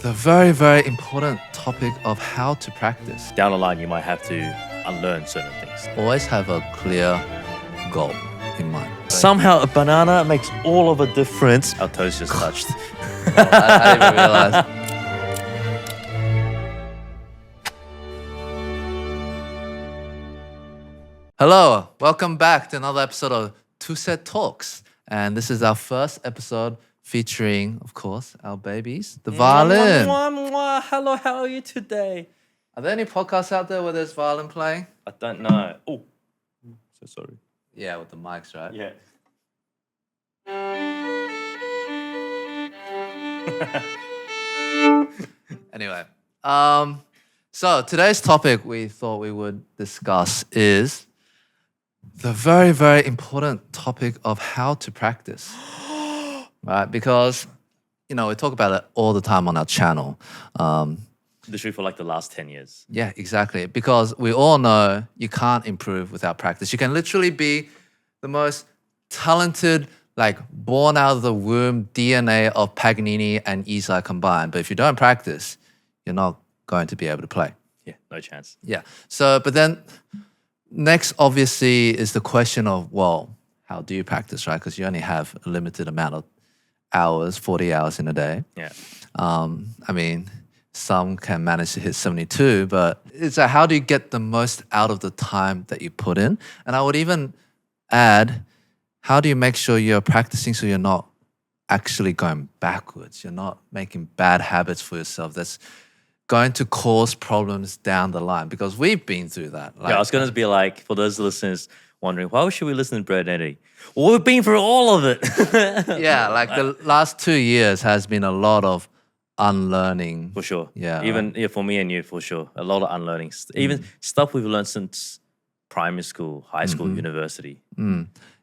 the very, very important topic of how to practice. Down the line, you might have to unlearn certain things. Always have a clear goal in mind. Somehow a banana makes all of a difference. Our toes just touched. I didn't even realize. Hello, welcome back to another episode of TwoSet Talks. And this is our first episode featuring, of course, our babies, the violin. Mwah, mwah. Hello, how are you today? Are there any podcasts out there where there's violin playing? I don't know. Oh, so sorry. Yeah, with the mics, right? Yeah. Anyway, so today's topic we thought we would discuss is the very, very important topic of how to practice. Right? Because, we talk about it all the time on our channel. Literally for like the last 10 years. Yeah, exactly. Because we all know you can't improve without practice. You can literally be the most talented, born out of the womb DNA of Paganini and Isai combined. But if you don't practice, you're not going to be able to play. Yeah, no chance. Yeah. So, but then next, obviously, is the question of, well, how do you practice, right? Because you only have a limited amount of hours, 40 hours in a day. Yeah. Some can manage to hit 72, but it's how do you get the most out of the time that you put in? And I would even add, how do you make sure you're practicing so you're not actually going backwards? You're not making bad habits for yourself that's going to cause problems down the line, because we've been through that. I was going to be like, for those listeners wondering, why should we listen to Brad and Eddie? Well, we've been through all of it. Yeah, the last 2 years has been a lot of unlearning. For sure. Yeah. Even for me and you, for sure. A lot of unlearning. Even stuff we've learned since primary school, high school, university.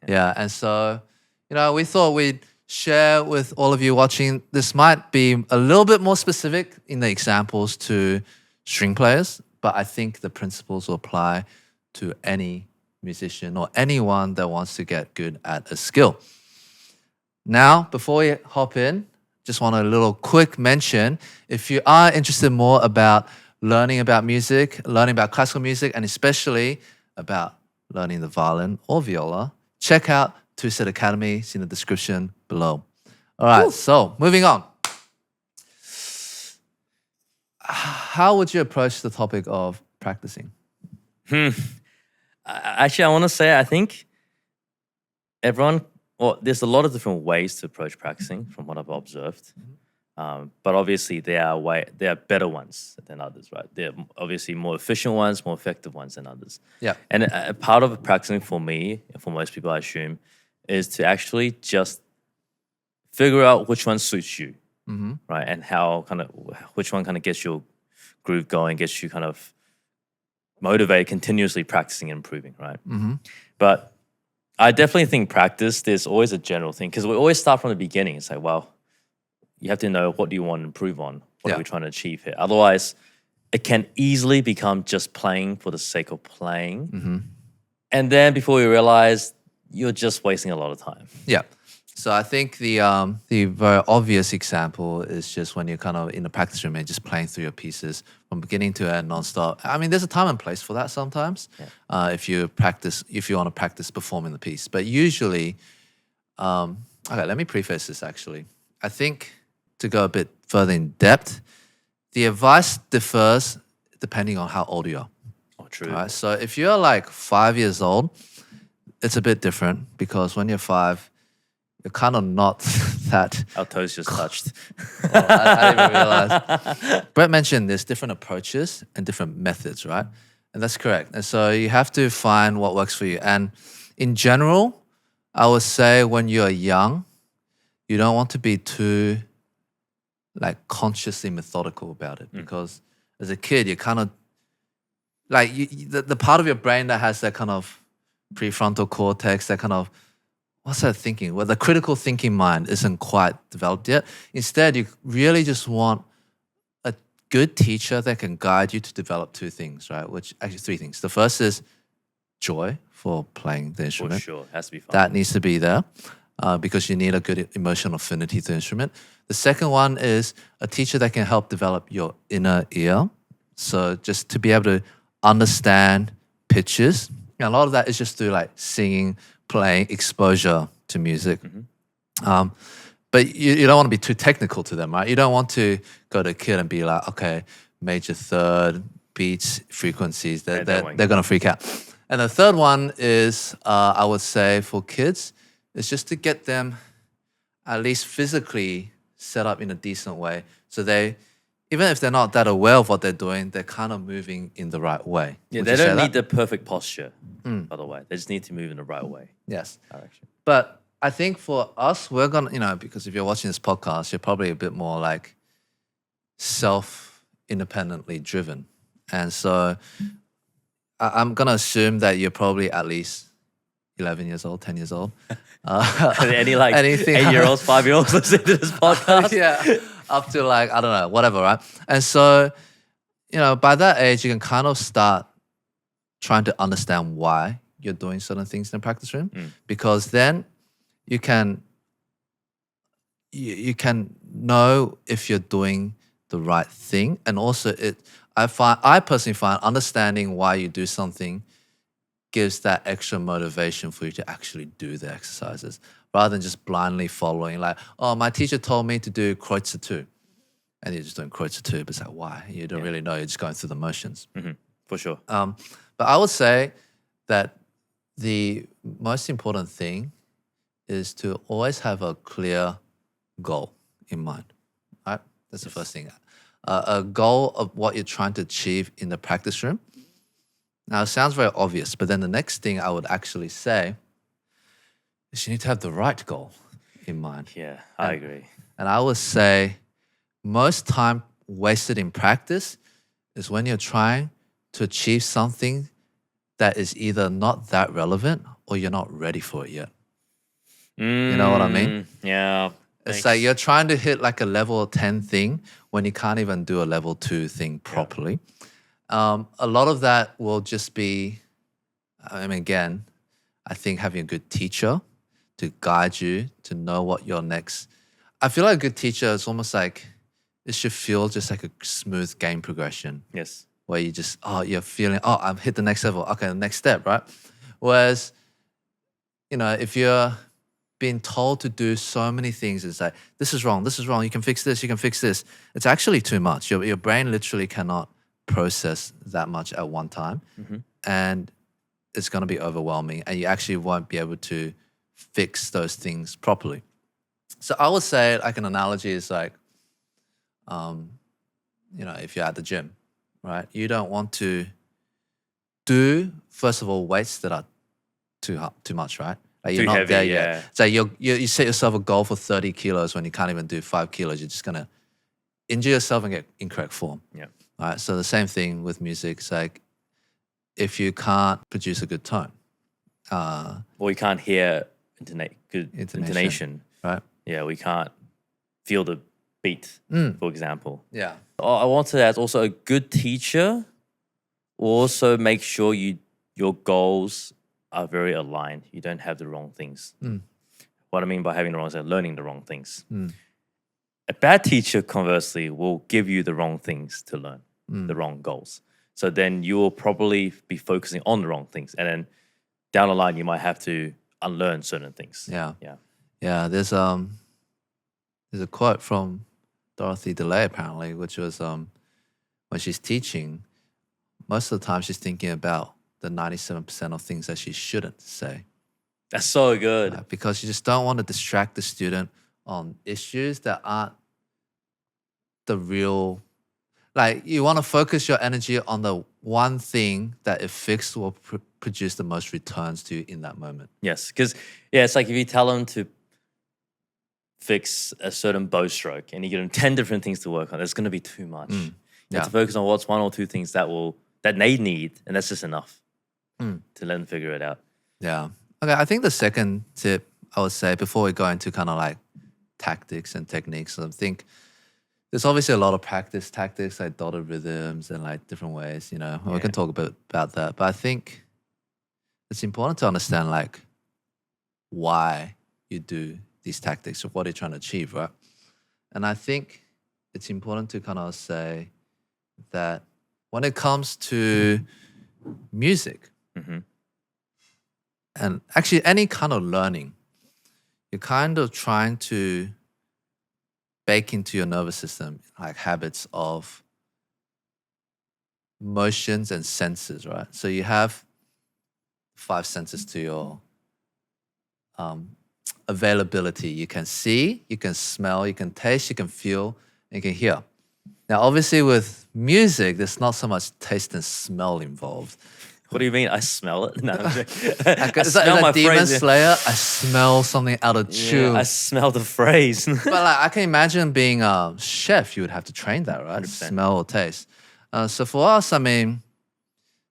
Yeah, and so, we thought we'd share with all of you watching. This might be a little bit more specific in the examples to string players, but I think the principles will apply to any musician or anyone that wants to get good at a skill. Now, before we hop in, just want a little quick mention. If you are interested more about learning about music, learning about classical music, and especially about learning the violin or viola, check out TwoSet Academy. It's in the description below. All right, So moving on. How would you approach the topic of practicing? Actually, I want to say, I think there's a lot of different ways to approach practicing from what I've observed. But obviously, there are better ones than others, right? There are obviously more efficient ones, more effective ones than others. Yeah. And a part of practicing for me, and for most people, I assume, is to actually just figure out which one suits you, right? And which one kind of gets your groove going, gets you kind of motivated, continuously practicing and improving, right? But I definitely think practice, there's always a general thing, because we always start from the beginning. It's like, well, you have to know, what do you want to improve on? What are we trying to achieve here? Otherwise, it can easily become just playing for the sake of playing. And then before you realize, you're just wasting a lot of time. Yeah. So I think the very obvious example is just when you're kind of in the practice room and just playing through your pieces from beginning to end nonstop. I mean, there's a time and place for that sometimes. Yeah. If you want to practice performing the piece, but usually, okay, let me preface this actually. I think to go a bit further in depth, the advice differs depending on how old you are. Oh, true. Right? So if you're 5 years old, it's a bit different, because when you're 5, you're kind of not that... Our toes just touched. I didn't even realize. Brett mentioned there's different approaches and different methods, right? And that's correct. And so you have to find what works for you. And in general, I would say when you're young, you don't want to be too consciously methodical about it, because as a kid, you're kind of the part of your brain that has that kind of prefrontal cortex, that kind of, what's that thinking? Well, the critical thinking mind isn't quite developed yet. Instead, you really just want a good teacher that can guide you to develop two things, right? Actually, three things. The first is joy for playing the instrument. For sure, it has to be fun. That needs to be there. because you need a good emotional affinity to the instrument. The second one is a teacher that can help develop your inner ear. So just to be able to understand pitches. And a lot of that is just through like singing, playing, exposure to music. But you don't want to be too technical to them, right? You don't want to go to a kid and be like, okay, major third, beats, frequencies. They're going to freak out. And the third one is, I would say for kids, is just to get them at least physically set up in a decent way. So they, even if they're not that aware of what they're doing, they're kind of moving in the right way. Yeah, Would they you say don't that? need the perfect posture, by the way. They just need to move in the right way. Yes. Direction. But I think for us, we're going to, because if you're watching this podcast, you're probably a bit more like self-independently driven. And so I'm going to assume that you're probably at least 11 years old, 10 years old. Any like 8-year-olds, 5-year-olds listening to this podcast? Yeah, up to like, I don't know, whatever, right? And so, by that age, you can kind of start trying to understand why you're doing certain things in the practice room, because then you can know if you're doing the right thing. And also I personally find understanding why you do something gives that extra motivation for you to actually do the exercises rather than just blindly following like, oh, my teacher told me to do Kreutzer 2. And you're just doing Kreutzer 2, but it's like, why? You don't really know. You're just going through the motions. For sure. But I would say that the most important thing is to always have a clear goal in mind, right? That's the first thing. A goal of what you're trying to achieve in the practice room. Now, it sounds very obvious, but then the next thing I would actually say is you need to have the right goal in mind. Yeah, I agree. And I would say most time wasted in practice is when you're trying to achieve something that is either not that relevant or you're not ready for it yet. You know what I mean? Yeah. It's like you're trying to hit like a level 10 thing when you can't even do a level 2 thing properly. A lot of that will just be, again, I think having a good teacher to guide you to know what your next. I feel like a good teacher is almost like it should feel just like a smooth game progression. Yes. Where you just, you're feeling, I've hit the next level. Okay, the next step, right? Whereas, if you're being told to do so many things, it's like, this is wrong, you can fix this, you can fix this. It's actually too much. Your brain literally cannot process that much at one time. And it's going to be overwhelming and you actually won't be able to fix those things properly. So I would say like an analogy is like, if you're at the gym, right? You don't want to do, first of all, weights that are too much, right? Like you're Too not heavy, there yeah. yet. So you set yourself a goal for 30 kilos when you can't even do 5 kilos. You're just going to injure yourself and get incorrect form. Yeah. All right. So the same thing with music. It's like if you can't produce a good tone. Or you can't hear good intonation. Right. Yeah, we can't feel the beat, for example. Yeah. I want to add also a good teacher will also make sure your goals are very aligned. You don't have the wrong things. What I mean by having the wrong things, learning the wrong things. A bad teacher, conversely, will give you the wrong things to learn, the wrong goals. So then you will probably be focusing on the wrong things. And then down the line, you might have to unlearn certain things. Yeah. Yeah. Yeah. There's a quote from Dorothy Delay, apparently, which was when she's teaching, most of the time she's thinking about the 97% of things that she shouldn't say. That's so good. Because you just don't want to distract the student on issues that aren't the real. Like you want to focus your energy on the one thing that if fixed will produce the most returns to you in that moment. Yes, because it's like if you tell them to fix a certain bow stroke and you give them 10 different things to work on, it's going to be too much. You have to focus on what's 1 or 2 things that they need, and that's just enough to let them figure it out. Yeah. Okay, I think the second tip I would say before we go into kind of like tactics and techniques, I think there's obviously a lot of practice tactics like dotted rhythms and like different ways, we can talk a bit about that. But I think it's important to understand like why you do these tactics of what you're trying to achieve, right? And I think it's important to kind of say that when it comes to music, and actually any kind of learning, you're kind of trying to bake into your nervous system like habits of motions and senses, right? So you have 5 senses to your availability. You can see, you can smell, you can taste, you can feel, and you can hear. Now, obviously, with music, there's not so much taste and smell involved. What do you mean? I smell it? No, I'm joking. Like, I it's like smell my Demon phrase. Slayer. I smell something out of tune. Yeah, I smell the phrase. But like, I can imagine being a chef, you would have to train that, right? 100%. Smell or taste. So for us, I mean,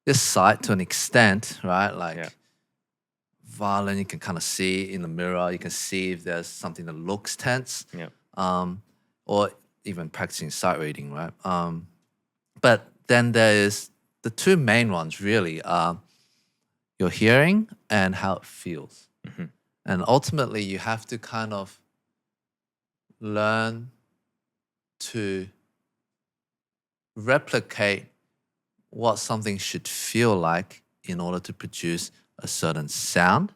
this sight to an extent, right? Like violin, you can kind of see in the mirror. You can see if there's something that looks tense. Or even practicing sight reading, right? But then there is the 2 main ones really are your hearing and how it feels. And ultimately, you have to kind of learn to replicate what something should feel like in order to produce a certain sound,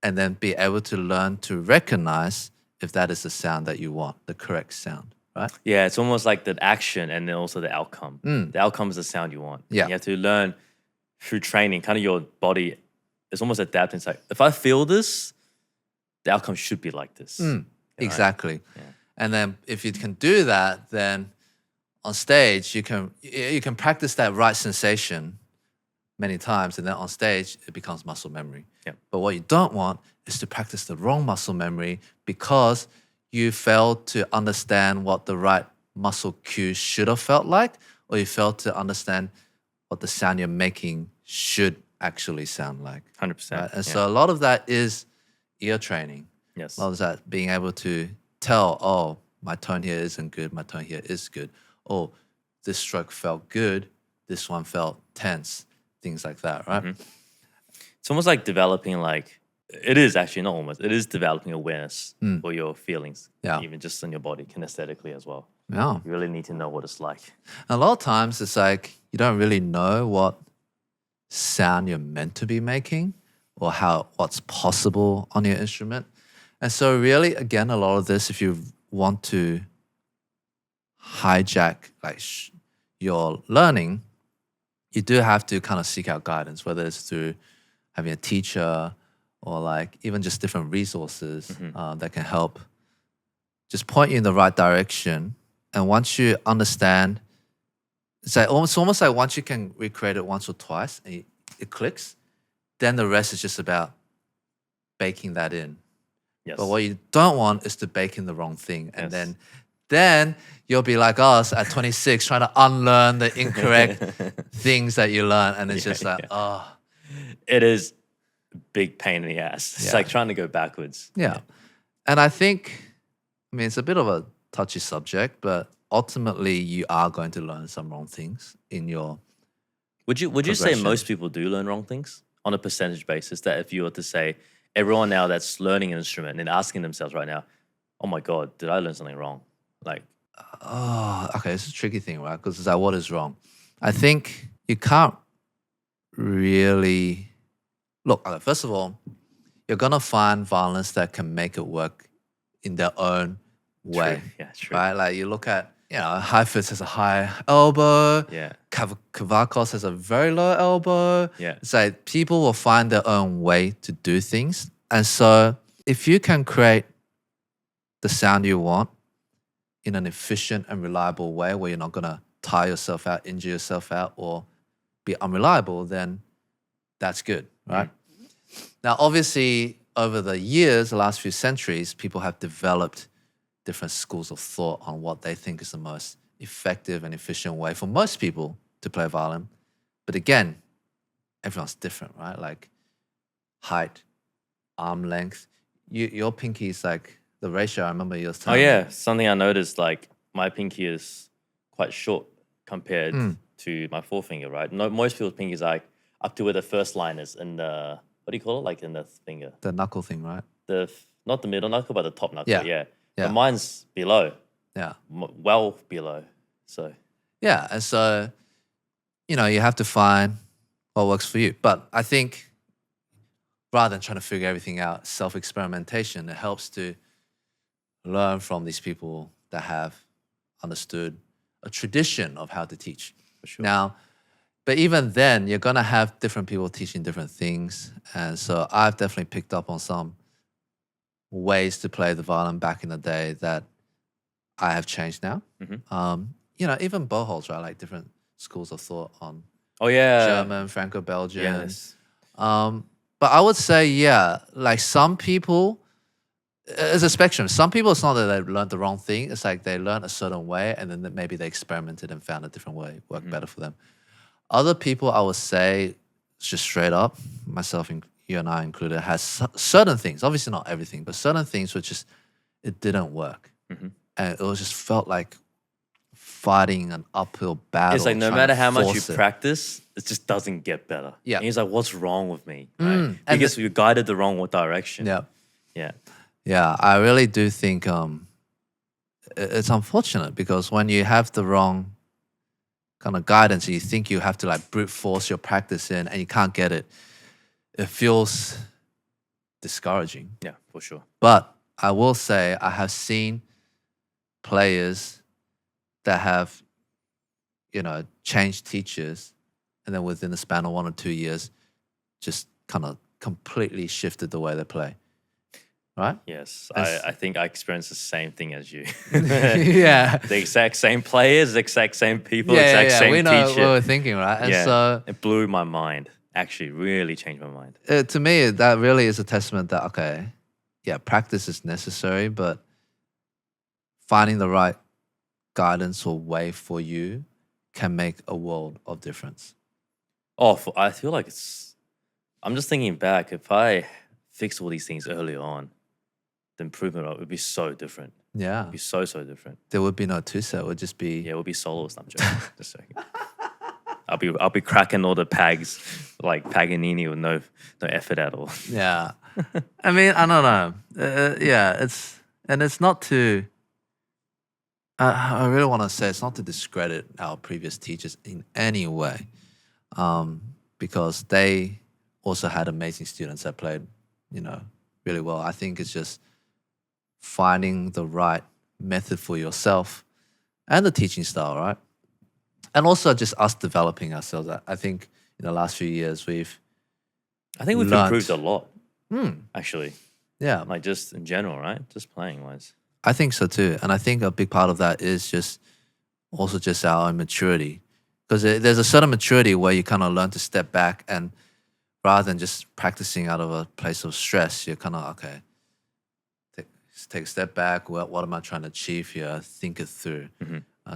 and then be able to learn to recognize if that is the sound that you want, the correct sound, right? Yeah, it's almost like the action and then also the outcome. The outcome is the sound you want. Yeah. You have to learn through training, kind of your body is almost adapting. It's like, if I feel this, the outcome should be like this. Exactly. Yeah. And then if you can do that, then on stage, you can practice that right sensation many times, and then on stage, it becomes muscle memory. But what you don't want is to practice the wrong muscle memory because you failed to understand what the right muscle cue should have felt like, or you failed to understand what the sound you're making should actually sound like. 100%. Right? And so a lot of that is ear training. Yes. A lot of that being able to tell, oh, my tone here isn't good, my tone here is good. Oh, this stroke felt good, this one felt tense, things like that, right? It's almost like developing it is actually not almost, it is developing awareness for your feelings, even just in your body, kinesthetically as well. Yeah. You really need to know what it's like. A lot of times it's like you don't really know what sound you're meant to be making or what's possible on your instrument. And so really, again, a lot of this, if you want to hijack your learning, you do have to kind of seek out guidance, whether it's through having a teacher or like even just different resources that can help just point you in the right direction. And once you understand, it's almost like once you can recreate it once or twice and it clicks, then the rest is just about baking that in. Yes. But what you don't want is to bake in the wrong thing. And then you'll be like us at 26 trying to unlearn the incorrect things that you learn. And it's just like, It is a big pain in the ass. It's like trying to go backwards. Yeah. And I think, I mean, it's a bit of a touchy subject, but ultimately you are going to learn some wrong things in your Would you say most people do learn wrong things on a percentage basis? That if you were to say everyone now that's learning an instrument and asking themselves right now, oh my God, did I learn something wrong? Like, okay, it's a tricky thing, right? Because it's like, what is wrong? I think you can't really look. First of all, you're gonna find violinists that can make it work in their own way. True. Yeah, true. Right? Like you look at, Heifetz has a high elbow. Yeah. Kavakos has a very low elbow. Yeah. It's like people will find their own way to do things. And so if you can create the sound you want in an efficient and reliable way where you're not going to tire yourself out, injure yourself out, or be unreliable, then that's good, right? Now, obviously, over the years, the last few centuries, people have developed different schools of thought on what they think is the most effective and efficient way for most people to play violin. But again, everyone's different, right? Like height, arm length. Your pinky is like the ratio. I remember you was telling me. Something I noticed, like my pinky is quite short compared to my forefinger, right? No, most people's pinkies are like up to where the first line is in the, what do you call it? Like in the finger. The knuckle thing, right? The not the middle knuckle, but the top knuckle. Yeah. Yeah. Yeah. But mine's below, Yeah. well below. So Yeah. And so, you have to find what works for you. But I think rather than trying to figure everything out, self-experimentation, it helps to learn from these people that have understood a tradition of how to teach. for sure. Now, but even then, you're going to have different people teaching different things. And so I've definitely picked up on some ways to play the violin back in the day that I have changed now. Even bow holes, right? Like different schools of thought on Oh yeah. German, Franco-Belgian. Yes. But I would say, yeah, like some people, it's a spectrum. Some people, it's not that they learned the wrong thing. It's like they learned a certain way and then maybe they experimented and found a different way worked better for them. Other people, I would say, just straight up, myself and you and I included, has certain things, obviously not everything, but certain things which just, it didn't work. And it was just felt like fighting an uphill battle. It's like no trying matter to how much you force it. practice, it just doesn't get better. Yeah. And he's like, what's wrong with me? Right? And Because you guided the wrong direction. Yeah. Yeah. Yeah, I really do think it's unfortunate because when you have the wrong kind of guidance and you think you have to like brute force your practice in and you can't get it, it feels discouraging. Yeah, for sure. But I will say I have seen players that have, changed teachers and then within the span of 1 or 2 years, just kind of completely shifted the way they play. Right? Yes. I think I experienced the same thing as you. Yeah. The exact same players, the exact same people, exact same we know teacher. what we're thinking, right? And so it blew my mind. Actually, really changed my mind. to me, that really is a testament that, okay, yeah, practice is necessary, but finding the right guidance or way for you can make a world of difference. I feel like I'm just thinking back, if I fixed all these things early on, the improvement would be so different. Yeah. It'd be so different. There would be no TwoSet. It would just be... Yeah, it would be soloist. I'm joking. Just joking. I'll be cracking all the pegs like Paganini with no effort at all. Yeah. I mean, I don't know. Yeah, it's not to... I really want to say it's not to discredit our previous teachers in any way, because they also had amazing students that played, really well. I think it's just finding the right method for yourself and the teaching style, right? And also just us developing ourselves. I think in the last few years we've learnt. improved a lot, actually. Yeah. Like just in general, right? Just playing wise. I think so too. And I think a big part of that is just also just our own maturity. Because there's a certain maturity where you kind of learn to step back and rather than just practicing out of a place of stress, you're kind of, okay, take a step back. What am I trying to achieve here? Think it through.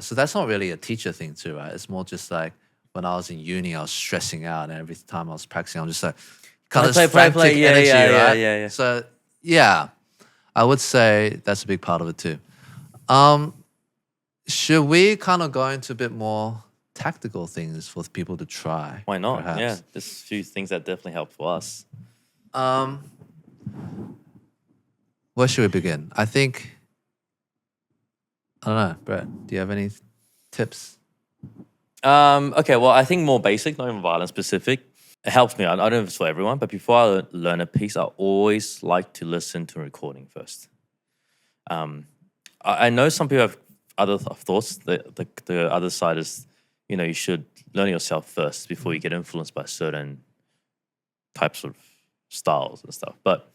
So that's not really a teacher thing too, right? It's more just like when I was in uni, I was stressing out and every time I was practicing, I'm just like, kind of frantic energy, right? Yeah. So yeah, I would say that's a big part of it too. Should we kind of go into a bit more tactical things for people to try? Why not? Perhaps? Yeah, there's a few things that definitely help for us. Where should we begin? I think, I don't know, Brett, do you have any tips? Okay, well, I think more basic, not even violent specific. It helps me. I don't know if it's for everyone, but before I learn a piece, I always like to listen to a recording first. I know some people have other thoughts. The other side is, you should learn yourself first before you get influenced by certain types of styles and stuff. But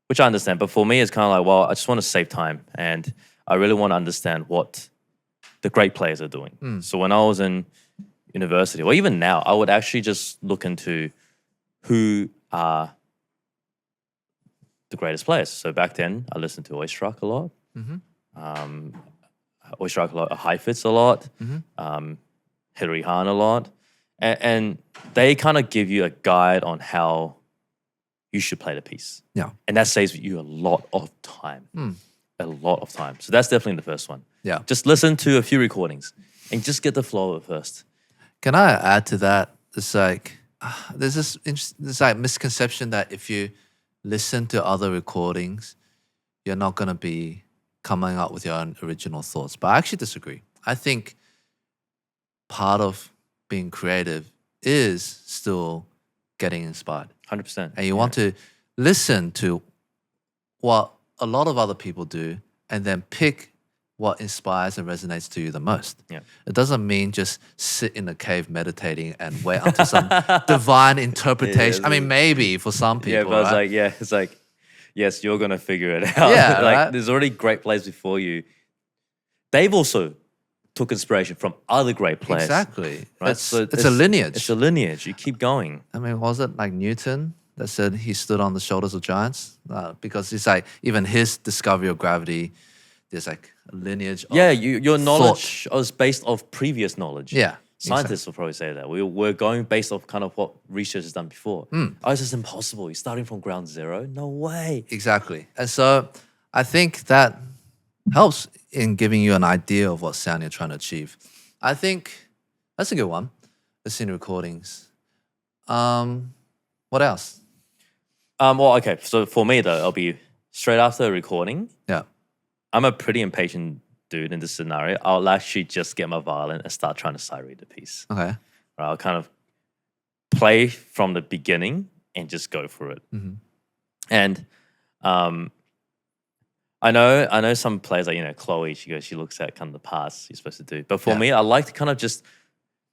which I understand. But for me, it's kind of like, well, I just want to save time, and I really want to understand what the great players are doing. So when I was in university, or even now, I would actually just look into who are the greatest players. So back then, I listened to Oistrakh a lot. Oistrakh a lot, Heifetz a lot, Hilary Hahn a lot. And they kind of give you a guide on how you should play the piece. Yeah. And that saves you a lot of time. A lot of time. So that's definitely the first one. Yeah. Just listen to a few recordings and just get the flow of it first. Can I add to that? It's like, there's this like misconception that if you listen to other recordings, you're not going to be coming up with your own original thoughts. But I actually disagree. I think part of being creative is still getting inspired. 100%. And you want to listen to what a lot of other people do and then pick what inspires and resonates to you the most. Yeah. It doesn't mean just sit in a cave meditating and wait until some divine interpretation. I mean, maybe for some people, Yeah, but right? it's like, yes, you're gonna figure it out. Yeah, like right? there's already great players before you. They've also took inspiration from other great players. Exactly. Right? It's a lineage. It's a lineage. You keep going. I mean, was it like Newton that said he stood on the shoulders of giants? Because it's like even his discovery of gravity, there's like a lineage of Your knowledge is based off previous knowledge. Yeah. Scientists will probably say that. We're going based off kind of what research has done before. Oh, this is impossible. You're starting from ground zero? No way. Exactly. And so I think that helps in giving you an idea of what sound you're trying to achieve. I think that's a good one. Listening to recordings. What else? Well, okay. So for me though, I'll be straight after a recording. Yeah. I'm a pretty impatient dude in this scenario. I'll actually just get my violin and start trying to sight read the piece. Okay. I'll kind of play from the beginning and just go for it. Mm-hmm. And I know some players like, Chloe, she looks at kind of the parts you're supposed to do. But for me, I like to kind of just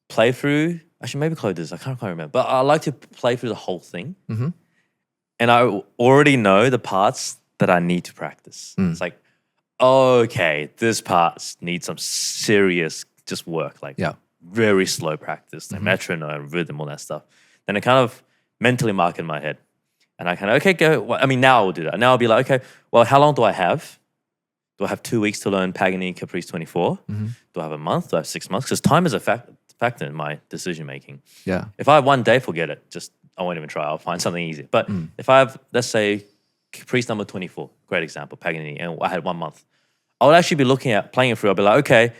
play through. Actually, maybe Chloe does. I can't quite remember. But I like to play through the whole thing. Mm-hmm. And I already know the parts that I need to practice. It's like, okay, this part needs some serious just work, like very slow practice, like metronome, rhythm, all that stuff. Then I kind of mentally mark in my head. And I kind of, okay, go. Well, I mean, now I will do that. Now I'll be like, okay, well, how long do I have? Do I have 2 weeks to learn Paganini Caprice 24? Do I have a month? Do I have 6 months? Because time is a factor in my decision making. Yeah. If I have one day, forget it. I won't even try. I'll find something easy. But if I have, let's say, Caprice number 24, great example, Paganini, and I had 1 month, I would actually be looking at playing it through. I'll be like, okay,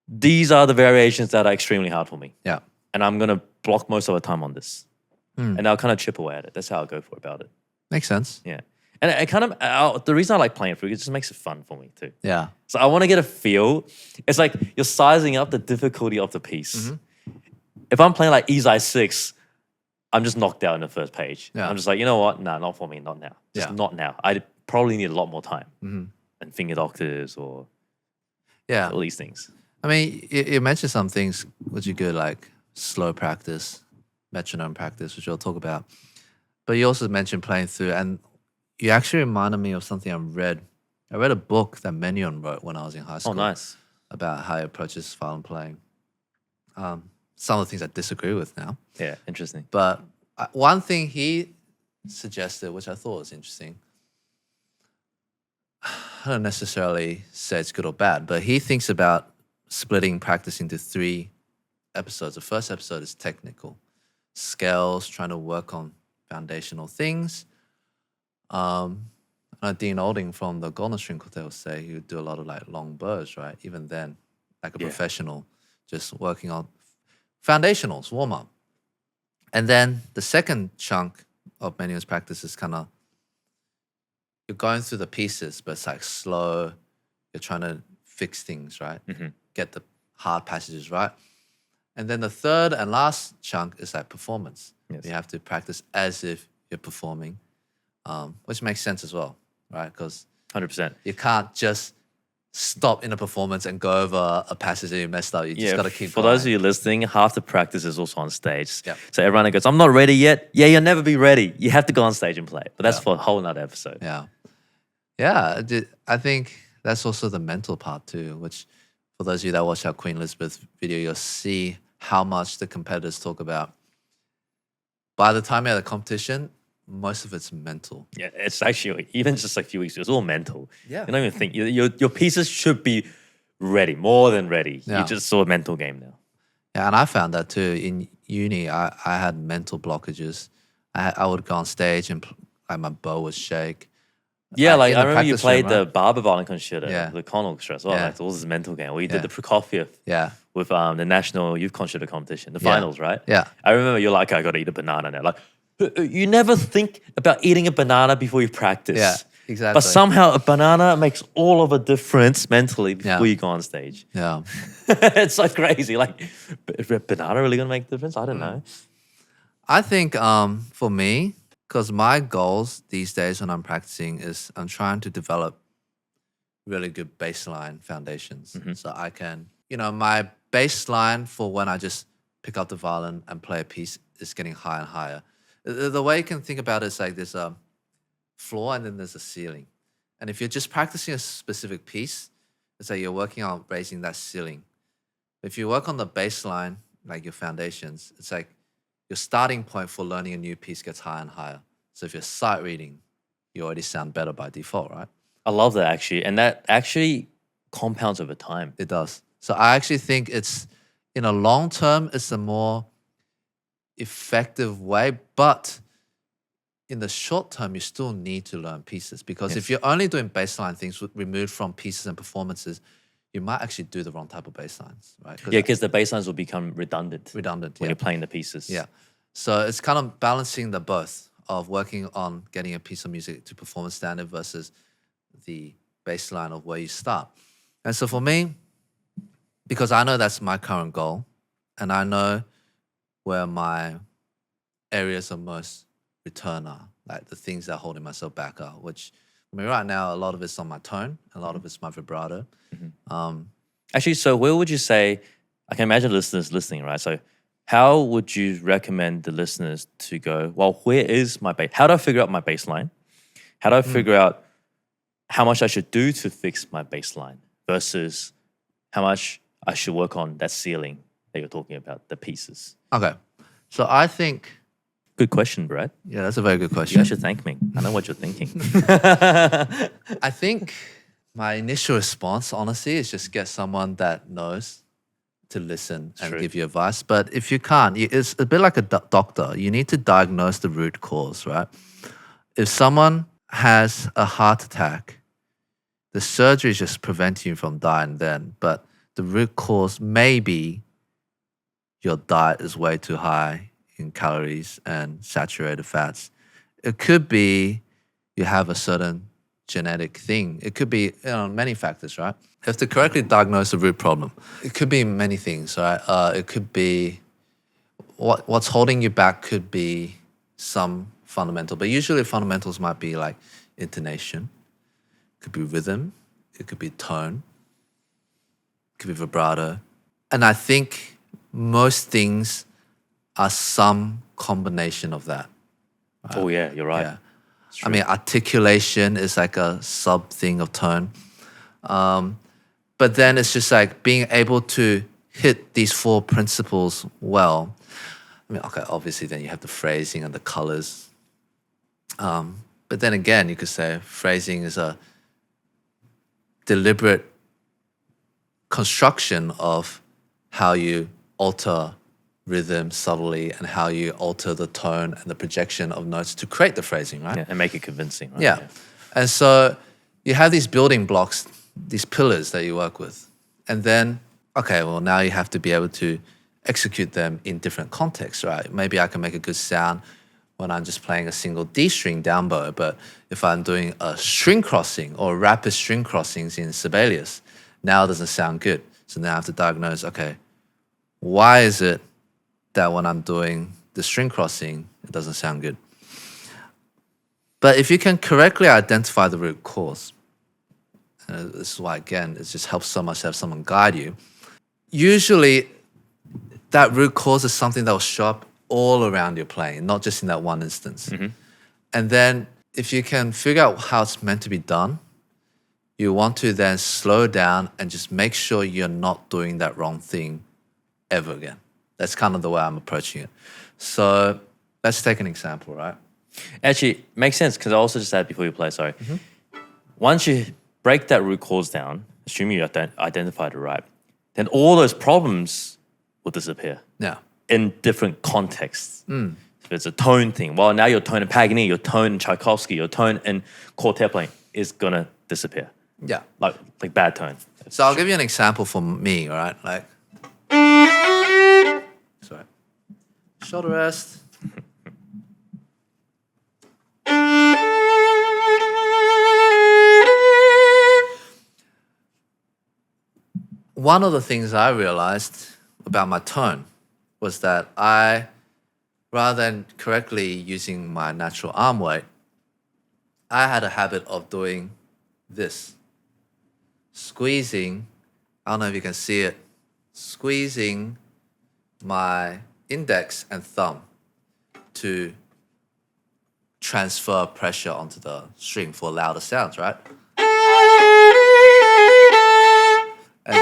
these are the variations that are extremely hard for me. Yeah. And I'm going to block most of the time on this. And I'll kind of chip away at it. That's how I'll go for about it. Makes sense. Yeah. And it kind of, the reason I like playing through, it just makes it fun for me too. Yeah. So I want to get a feel. It's like you're sizing up the difficulty of the piece. If I'm playing like Izai 6, I'm just knocked out in the first page. Yeah. I'm just like, you know what? Nah, not for me, not now. Just not now. I probably need a lot more time. And fingered octaves or all these things. I mean, you mentioned some things which are good, like slow practice, metronome practice, which we'll talk about. But you also mentioned playing through, and you actually reminded me of something I read. I read a book that Menyon wrote when I was in high school. Oh, nice. About how he approaches violin playing. Some of the things I disagree with now. Yeah, interesting. But one thing he suggested, which I thought was interesting, I don't necessarily say it's good or bad, but he thinks about splitting practice into 3 episodes. The first episode is technical. Scales, trying to work on foundational things. Dean Olding from the Golden String Quartet will say he would do a lot of like long bows, right? Even then, like a professional, just working on foundationals, warm up. And then the second chunk of Menyon's practice is kind of, you're going through the pieces, but it's like slow. You're trying to fix things, right? Get the hard passages right. And then the third and last chunk is like performance. Yes. You have to practice as if you're performing, which makes sense as well, right? Because 100%. you can't just stop in a performance and go over a passage that you messed up. You just got to keep For going. those of you listening, half the practice is also on stage. Yep. So everyone goes, I'm not ready yet. Yeah, you'll never be ready. You have to go on stage and play. But that's for a whole nother episode. Yeah, I think that's also the mental part too, which for those of you that watch our Queen Elizabeth video, you'll see how much the competitors talk about. By the time you're at the competition, most of it's mental. Yeah, it's actually, even just like a few weeks ago, it's all mental. Yeah. You don't even think, your pieces should be ready, more than ready. Yeah. You just saw a mental game now. Yeah, and I found that too. In uni, I had mental blockages. I would go on stage and like my bow would shake. Yeah, like in I the remember you practice played room, the right? Barber Violin Concerto, Yeah. the con orchestra as well. Yeah. Like, it was this mental game. We did the Prokofiev Yeah, with the National Youth Concerto Competition, the finals, right? yeah. I remember you're like, I got to eat a banana now. Like, you never think about eating a banana before you practice. Yeah. Exactly. But somehow a banana makes all of a difference mentally before you go on stage. Yeah. It's so crazy. Like, is a banana really gonna make a difference? I don't know. I think for me, because my goals these days when I'm practicing is I'm trying to develop really good baseline foundations. So I can, my baseline for when I just pick up the violin and play a piece is getting higher and higher. The way you can think about it is like there's a floor and then there's a ceiling. And if you're just practicing a specific piece, it's like you're working on raising that ceiling. If you work on the baseline, like your foundations, it's like your starting point for learning a new piece gets higher and higher. So if you're sight reading, you already sound better by default, right? I love that actually. And that actually compounds over time. It does. So I actually think it's, in a long term, it's a more effective way, but in the short term, you still need to learn pieces because if you're only doing baseline things removed from pieces and performances, you might actually do the wrong type of baselines, right? Yeah, because the basslines will become redundant. Redundant, when you're playing the pieces. Yeah. So it's kind of balancing the both of working on getting a piece of music to performance standard versus the baseline of where you start. And so for me, because I know that's my current goal and I know where my areas of most return are, like the things that are holding myself back are, which I mean, right now, a lot of it's on my tone, a lot of it's my vibrato. Actually, so where would you say, I can imagine listeners listening, right? So how would you recommend the listeners to go, well, where is my bass? How do I figure out my bass line? How do I figure out how much I should do to fix my bass line versus how much I should work on that ceiling that you're talking about, the pieces? Okay. So I think, Good question, Brad. yeah, that's a very good You question. guys should thank me. I know what you're thinking. I think my initial response, honestly, is just get someone that knows to listen and True. give you advice. But if you can't, it's a bit like a doctor. You need to diagnose the root cause, right? If someone has a heart attack, the surgery is just preventing you from dying then. But the root cause may be your diet is way too high in calories and saturated fats. It could be you have a certain genetic thing. It could be many factors, right? You have to correctly diagnose the root problem. It could be many things, right? It could be what's holding you back could be some fundamental, but usually fundamentals might be like intonation, it could be rhythm, it could be tone, it could be vibrato. And I think most things are some combination of that. Oh, yeah, you're right. Yeah. I mean, articulation is like a sub thing of tone. But then it's just like being able to hit these four principles well. I mean, okay, obviously then you have the phrasing and the colors. But then again, you could say phrasing is a deliberate construction of how you alter rhythm subtly and how you alter the tone and the projection of notes to create the phrasing, right? Yeah, and make it convincing, right? Yeah. And so you have these building blocks, these pillars that you work with. And then, okay, well, now you have to be able to execute them in different contexts, right? Maybe I can make a good sound when I'm just playing a single D string down bow, but if I'm doing a string crossing or rapid string crossings in Sibelius, now it doesn't sound good. So now I have to diagnose, okay, why is it that when I'm doing the string crossing, it doesn't sound good? But if you can correctly identify the root cause, this is why, again, it just helps so much to have someone guide you. Usually, that root cause is something that will show up all around your playing, not just in that one instance. And then if you can figure out how it's meant to be done, you want to then slow down and just make sure you're not doing that wrong thing ever again. That's kind of the way I'm approaching it. So let's take an example, right? Actually, makes sense because I also just said before you play, sorry. Once you break that root cause down, assuming you identified it right, then all those problems will disappear Yeah. in different contexts. If it's a tone thing, well, now your tone in Paganini, your tone in Tchaikovsky, your tone in quartet playing is going to disappear. Yeah. Like bad tone. So I'll give you an example for me, right? Like, sorry. Shoulder rest. one of the things I realized about my tone was that rather than correctly using my natural arm weight, I had a habit of doing this. Squeezing, I don't know if you can see it, squeezing my index and thumb to transfer pressure onto the string for louder sounds, right? And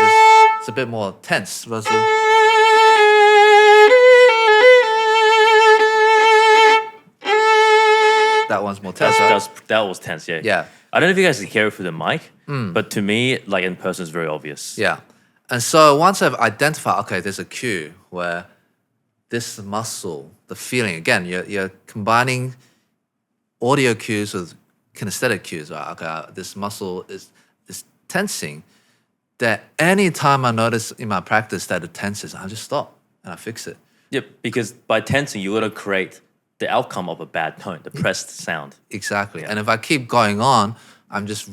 it's a bit more tense versus... That one's more tense, right? That was tense, yeah. Yeah. I don't know if you guys can hear it through the mic, but to me, like in person, it's very obvious. Yeah. And so once I've identified, okay, there's a cue where this muscle, the feeling, again, you're combining audio cues with kinesthetic cues, right? Okay, this muscle is tensing. That any time I notice in my practice that it tenses, I just stop and I fix it. Yep, because by tensing, you're going to create the outcome of a bad tone, the pressed sound. Exactly. And if I keep going on, I'm just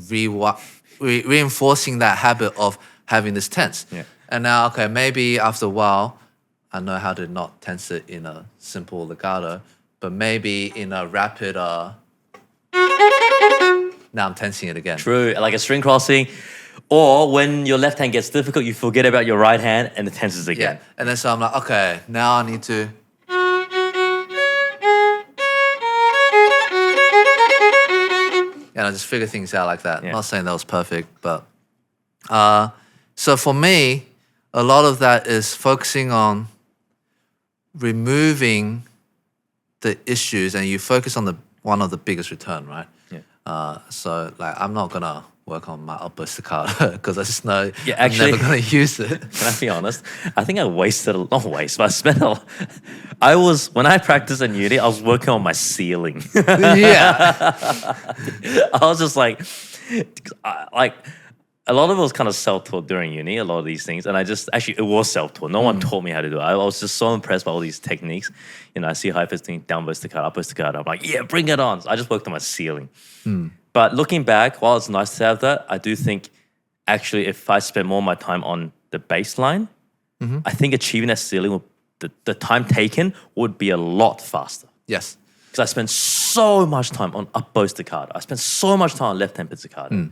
reinforcing that habit of having this tense. Yeah. And now, okay, maybe after a while, I know how to not tense it in a simple legato, but maybe in a rapid, now I'm tensing it again. True, like a string crossing. Or when your left hand gets difficult, you forget about your right hand and it tenses again. Yeah. And then so I'm like, okay, now I need to... And I just figure things out like that. Yeah. I'm not saying that was perfect, but... so for me, a lot of that is focusing on removing the issues, and you focus on one of the biggest return, right? Yeah. So like, I'm not gonna work on my upper staccato because I just know actually, I'm never gonna use it. Can I be honest? I think I when I practiced in uni, I was working on my ceiling. Yeah. I was just like a lot of it was kind of self-taught during uni, a lot of these things. And it was self-taught. No one taught me how to do it. I was just so impressed by all these techniques. I see high pitch thing, downward staccato, upper staccato. I'm like, yeah, bring it on. So I just worked on my ceiling. But looking back, while it's nice to have that, I do think actually if I spend more of my time on the bass line, I think achieving that ceiling, the time taken would be a lot faster. Yes. Because I spend so much time on up bow staccato. I spend so much time on left-hand pizzicato.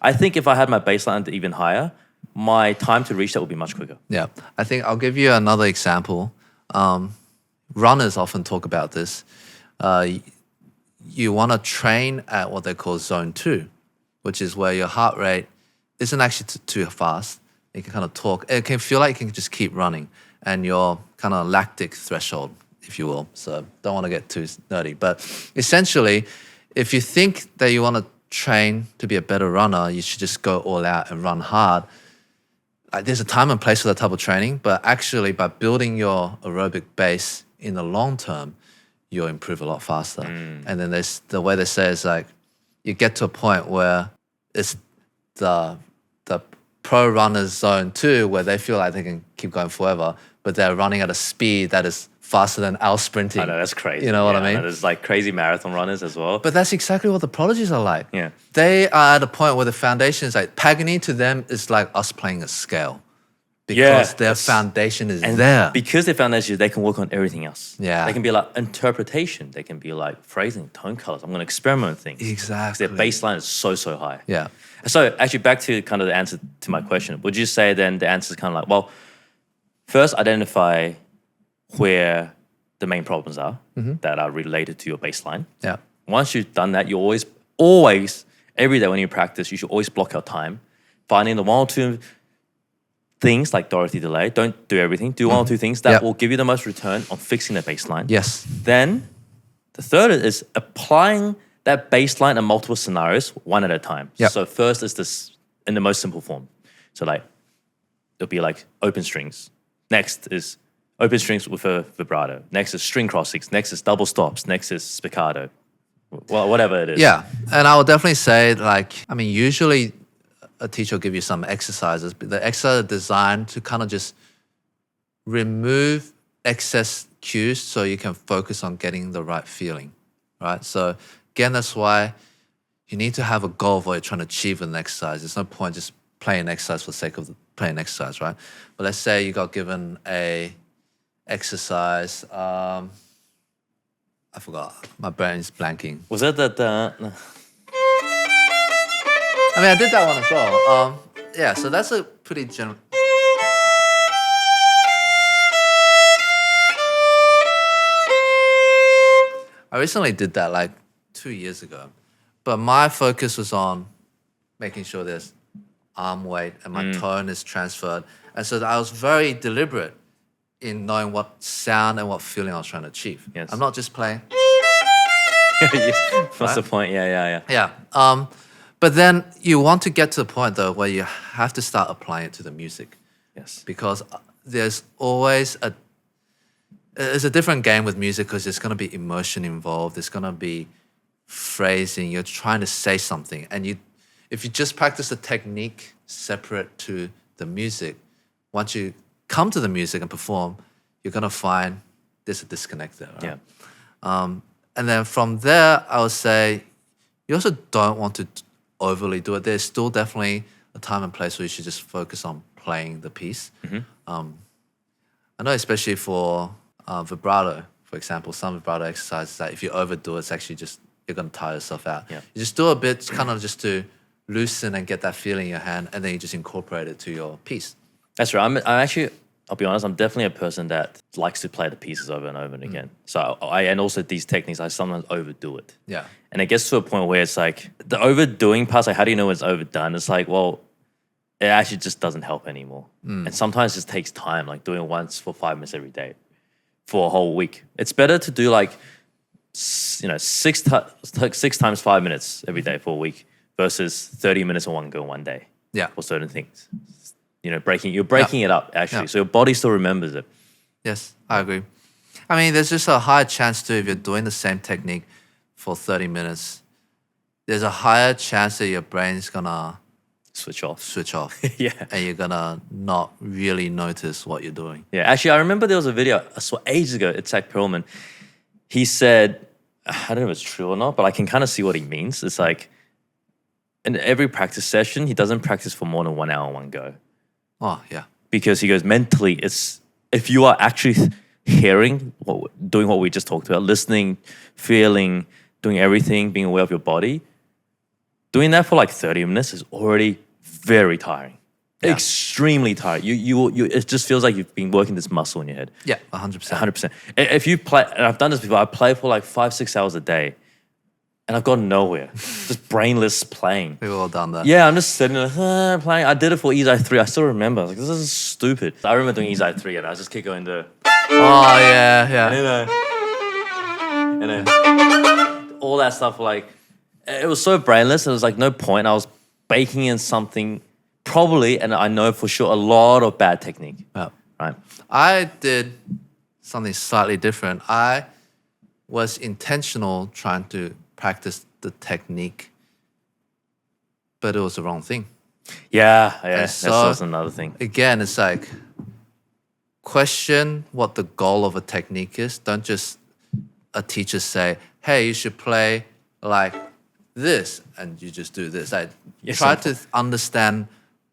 I think if I had my baseline even higher, my time to reach that would be much quicker. Yeah. I think I'll give you another example. Runners often talk about this. You want to train at what they call zone 2, which is where your heart rate isn't actually too fast. You can kind of talk. It can feel like you can just keep running, and your kind of lactic threshold, if you will. So don't want to get too nerdy. But essentially, if you think that you want to train to be a better runner, you should just go all out and run hard. There's a time and place for that type of training, but actually by building your aerobic base in the long term, you'll improve a lot faster. And then there's the way they say is like, you get to a point where it's the pro runners zone 2 where they feel like they can keep going forever, but they're running at a speed that is faster than our sprinting. I know, that's crazy. You know what I mean? There's like crazy marathon runners as well. But that's exactly what the prodigies are like. Yeah. They are at a point where the foundation is like, Paganini to them is like us playing a scale. Because their foundation is there. Because their foundation, they can work on everything else. Yeah. They can be like interpretation. They can be like phrasing, tone colors. I'm going to experiment with things. Exactly. Their baseline is so high. Yeah. So actually back to kind of the answer to my question, would you say then the answer is kind of like, well, first identify where the main problems are that are related to your baseline. Yeah. Once you've done that, you always, every day when you practice, you should always block out time, finding the 1 or 2 things like Dorothy Delay. Don't do everything. Do 1 or 2 things that will give you the most return on fixing the baseline. Yes. Then the third is applying that baseline in multiple scenarios, one at a time. Yep. So first is this in the most simple form. So like, it'll be like open strings. Next is open strings with a vibrato. Next is string crossings. Next is double stops. Next is spiccato. Well, whatever it is. Yeah. And I would definitely say usually a teacher will give you some exercises, but the exercises are designed to kind of just remove excess cues so you can focus on getting the right feeling, right? So again, that's why you need to have a goal of what you're trying to achieve with an exercise. There's no point just playing an exercise for the sake of play an exercise, right? But let's say you got given a exercise. I forgot. My brain's blanking. Was that no. I mean, I did that one as well. Yeah, so that's a pretty general. I recently did that like 2 years ago, but my focus was on making sure there's arm weight and my tone is transferred. And so I was very deliberate in knowing what sound and what feeling I was trying to achieve. Yes. I'm not just playing. What's the point? Yeah. Yeah. But then you want to get to the point though where you have to start applying it to the music, Yes. because there's always it's a different game with music because there's going to be emotion involved. There's going to be phrasing. You're trying to say something, and if you just practice the technique separate to the music, once you come to the music and perform, you're going to find there's a disconnect there. Right? Yeah. And then from there, I would say you also don't want to overly do it. There's still definitely a time and place where you should just focus on playing the piece. I know especially for vibrato, for example, some vibrato exercises that if you overdo it, it's actually just, you're going to tire yourself out. Yeah. You just do a bit kind of just to loosen and get that feeling in your hand, and then you just incorporate it to your piece. That's right. I'm actually, I'll be honest, I'm definitely a person that likes to play the pieces over and over and again. So and also these techniques, I sometimes overdo it. Yeah. And it gets to a point where it's like the overdoing part, like how do you know when it's overdone? It's like, well, it actually just doesn't help anymore. And sometimes it just takes time, like doing it once for 5 minutes every day for a whole week. It's better to do like, six times 5 minutes every day for a week versus 30 minutes in one go one day. Yeah. For certain things. You're breaking it up actually. Yeah. So your body still remembers it. Yes, I agree. I mean, there's just a higher chance too, if you're doing the same technique for 30 minutes, there's a higher chance that your brain's gonna Switch off. Yeah. And you're gonna not really notice what you're doing. Yeah, actually, I remember there was a video I saw ages ago. It's Zach Perlman. He said, I don't know if it's true or not, but I can kind of see what he means. It's like in every practice session, he doesn't practice for more than 1 hour in one go. Oh, yeah. Because he goes, mentally, it's if you are actually hearing, doing what we just talked about, listening, feeling, doing everything, being aware of your body, doing that for like 30 minutes is already very tiring. Yeah. Extremely tired. It just feels like you've been working this muscle in your head. Yeah, 100%. 100%. If you play, and I've done this before, I play for like 5-6 hours a day, and I've gone nowhere. Just brainless playing. We've all done that. Yeah, I'm just sitting there playing. I did it for Easy 3. I still remember. I was like, this is stupid. I remember doing Easy 3, and I just keep going to, Oh, yeah. and then all that stuff. Like, it was so brainless. There was like no point. I was baking in something. Probably, and I know for sure, a lot of bad technique. Yeah. Right? I did something slightly different. I was intentional trying to practice the technique, but it was the wrong thing. Yeah, so- that's another thing. Again, it's like question what the goal of a technique is. Don't just a teacher say, hey, you should play like this, and you just do this. Like, Yes, try simple. to understand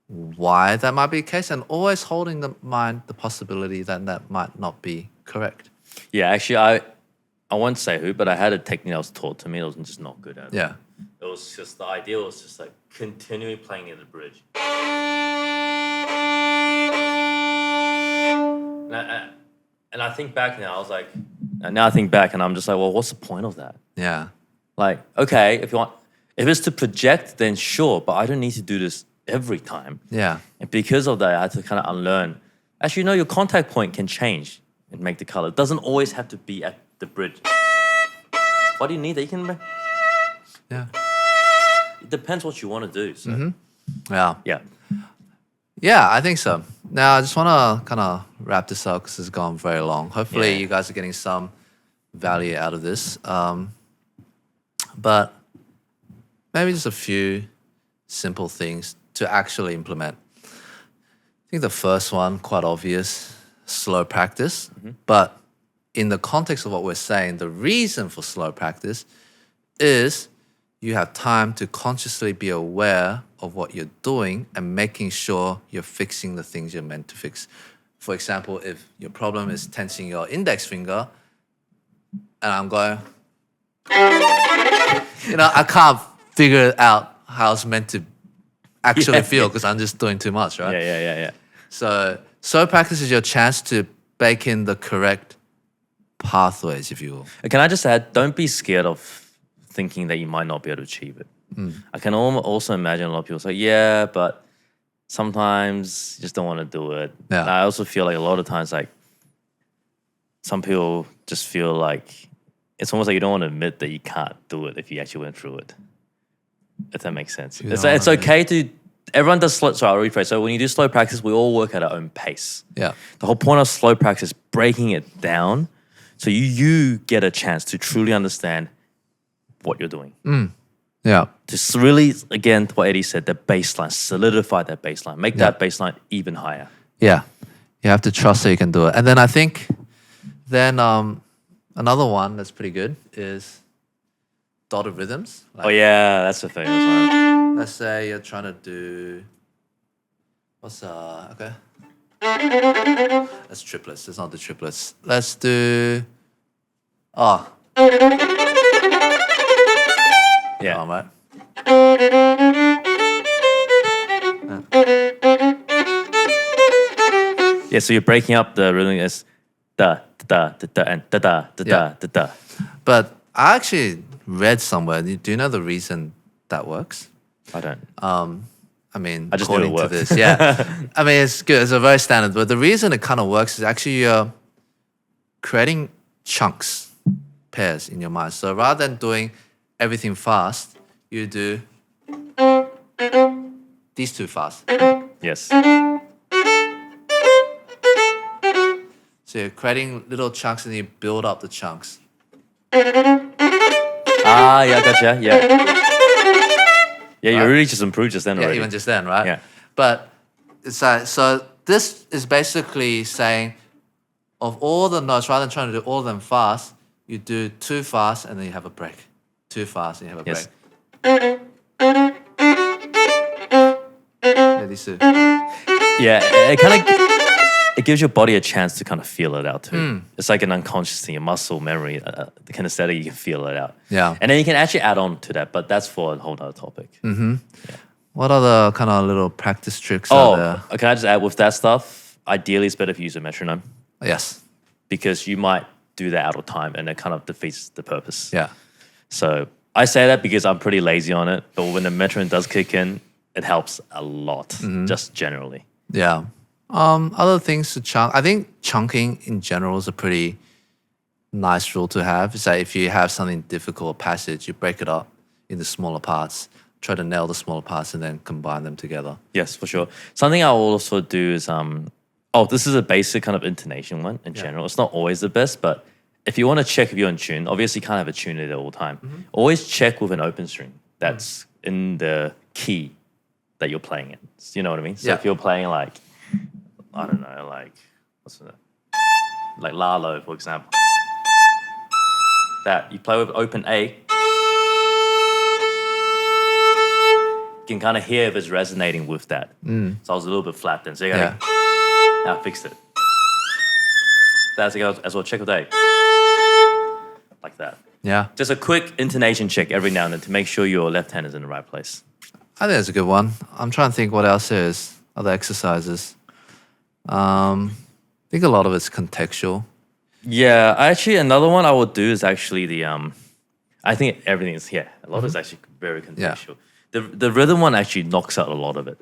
why that might be the case, and always holding in mind the possibility that that might not be correct. Yeah, actually, I won't say who, but I had a technique that was taught to me. It was just not good at it. Yeah. It was just, the idea was just like continually playing near the bridge. And I think back now, I was like, now I think back and I'm just like, well, what's the point of that? Yeah. Like, okay, if it's to project, then sure, but I don't need to do this every time. Yeah. And because of that, I had to kind of unlearn. Actually, your contact point can change and make the color. It doesn't always have to be at the bridge. Why do you need that? You can. Yeah. It depends what you want to do. So. Yeah. Yeah. Yeah, I think so. Now, I just want to kind of wrap this up because it's gone very long. Hopefully, Yeah. you guys are getting some value out of this. But maybe just a few simple things to actually implement. I think the first one, quite obvious, slow practice. But in the context of what we're saying, the reason for slow practice is you have time to consciously be aware of what you're doing and making sure you're fixing the things you're meant to fix. For example, if your problem is tensing your index finger, and I'm going, I can't figure out how it's meant to actually feel because I'm just doing too much, right? Yeah. So practice is your chance to bake in the correct pathways, if you will. Can I just add, don't be scared of thinking that you might not be able to achieve it. I can also imagine a lot of people say, yeah, but sometimes you just don't want to do it. Yeah. And I also feel like a lot of times, like, some people just feel like it's almost like you don't want to admit that you can't do it if you actually went through it. If that makes sense. It's okay to, everyone does slow, so I'll rephrase. So when you do slow practice, we all work at our own pace. Yeah. The whole point of slow practice is breaking it down so you get a chance to truly understand what you're doing. Yeah. To really, again, what Eddie said, the baseline, solidify that baseline, make that baseline even higher. Yeah. You have to trust that you can do it. And then I think another one that's pretty good is dotted rhythms. Oh yeah, that's the famous one. Let's say you're trying to do okay. That's triplets. Let's not do triplets. Let's do Yeah. right. Yeah, so you're breaking up the rhythm as da da da da and da da da da da da. But I actually read somewhere. Do you know the reason that works? I don't. I mean, I just knew it according to worked. this, yeah. I mean, it's good. It's a very standard. But the reason it kind of works is actually you're creating chunks, pairs in your mind. So rather than doing everything fast, you do these two fast. Yes. So you're creating little chunks and you build up the chunks. Ah, yeah, gotcha. Yeah. Yeah, you really just improved just then Yeah, already. even just then, right? Yeah. But it's like, so this is basically saying of all the notes, rather than trying to do all of them fast, you do two fast and then you have a break. Too fast and you have a Yes. break. Yeah, these two. Yeah, it kind of it gives your body a chance to kind of feel it out too. It's like an unconscious thing, a muscle memory, the kinesthetic, you can feel it out. Yeah. And then you can actually add on to that, but that's for a whole other topic. What other kind of little practice tricks are there? Can I just add with that stuff? Ideally, it's better if you use a metronome Yes. because you might do that out of time and it kind of defeats the purpose. Yeah. So I say that because I'm pretty lazy on it, but when the metronome does kick in, it helps a lot, just generally. Yeah. Other things to chunk. I think chunking in general is a pretty nice rule to have. It's like if you have something difficult passage, you break it up into smaller parts. Try to nail the smaller parts and then combine them together. Yes, for sure. Something I'll also do is this is a basic kind of intonation one in general. It's not always the best, but if you want to check if you're in tune, obviously you can't have a tune at all the time. Always check with an open string that's in the key that you're playing in. You know what I mean? So if you're playing like, I don't know, like, what's that? Like Lalo, for example. That you play with open A, you can kind of hear if it's resonating with that. So I was a little bit flat then. So you gotta, now I fixed it. That's it as well, check with A. Like that. Yeah. Just a quick intonation check every now and then to make sure your left hand is in the right place. I think that's a good one. I'm trying to think what else there is. Other exercises. I think a lot of it's contextual. Yeah, actually, another one I would do is actually the I think everything is here. A lot of it's actually very contextual. The rhythm one actually knocks out a lot of it.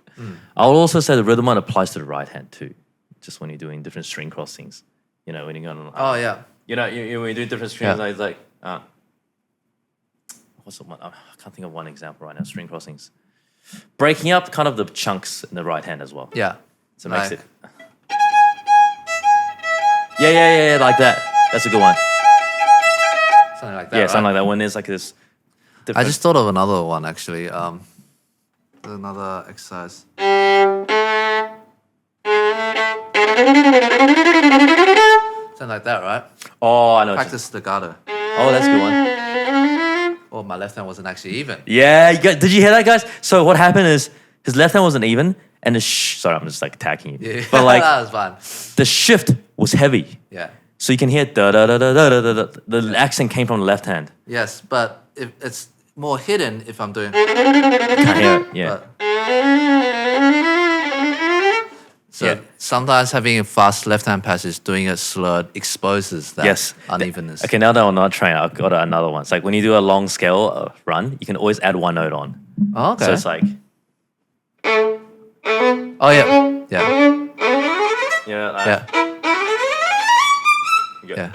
I would also say the rhythm one applies to the right hand too. Just when you're doing different string crossings, you know, when you're going. Oh yeah. You know, when you do different strings, it's like what's the one? I can't think of one example right now. String crossings, breaking up kind of the chunks in the right hand as well. Yeah. So it makes it. Yeah, like that. That's a good one. Something like that. Yeah, right? something like that. When there's like this. I just thought of another one actually. Another exercise. Something like that, right? Oh, I know. Practice staccato. Oh, that's a good one. Oh, my left hand wasn't actually even. Yeah, did you hear that, guys? So what happened is his left hand wasn't even, and sorry, I'm just like attacking you. Yeah, But like that was fun. the shift was heavy. Yeah. So you can hear da da da da da da da. The accent came from the left hand. Yes, but if it's more hidden if I'm doing. Can't hear it. Yeah. So Yeah. sometimes having a fast left-hand passage, doing it slurred, exposes that Yes. unevenness. Okay, now that I'm not trying, I've got another one. It's like when you do a long scale run, you can always add one note on. Oh, okay. So it's like, Oh yeah, yeah, yeah, yeah, yeah,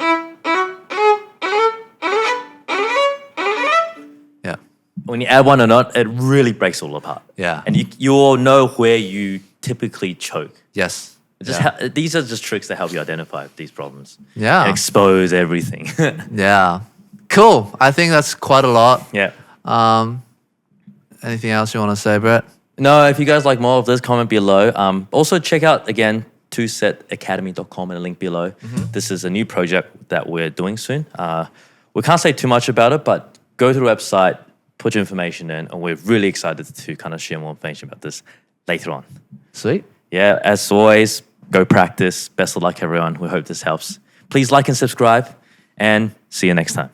when you add one note, it really breaks it all apart. yeah. And you all know where you typically choke. Yes. Just Yeah. these are just tricks that help you identify these problems. Yeah. And expose everything. Yeah. Cool. I think that's quite a lot. Yeah. Anything else you want to say, Brett? No, if you guys like more of this, comment below. Also, check out, again, TwoSetAcademy.com and a link below. This is a new project that we're doing soon. We can't say too much about it, but go to the website, put your information in, and we're really excited to kind of share more information about this later on. Sweet. Yeah, as always, go practice. Best of luck, everyone. We hope this helps. Please like and subscribe, and see you next time.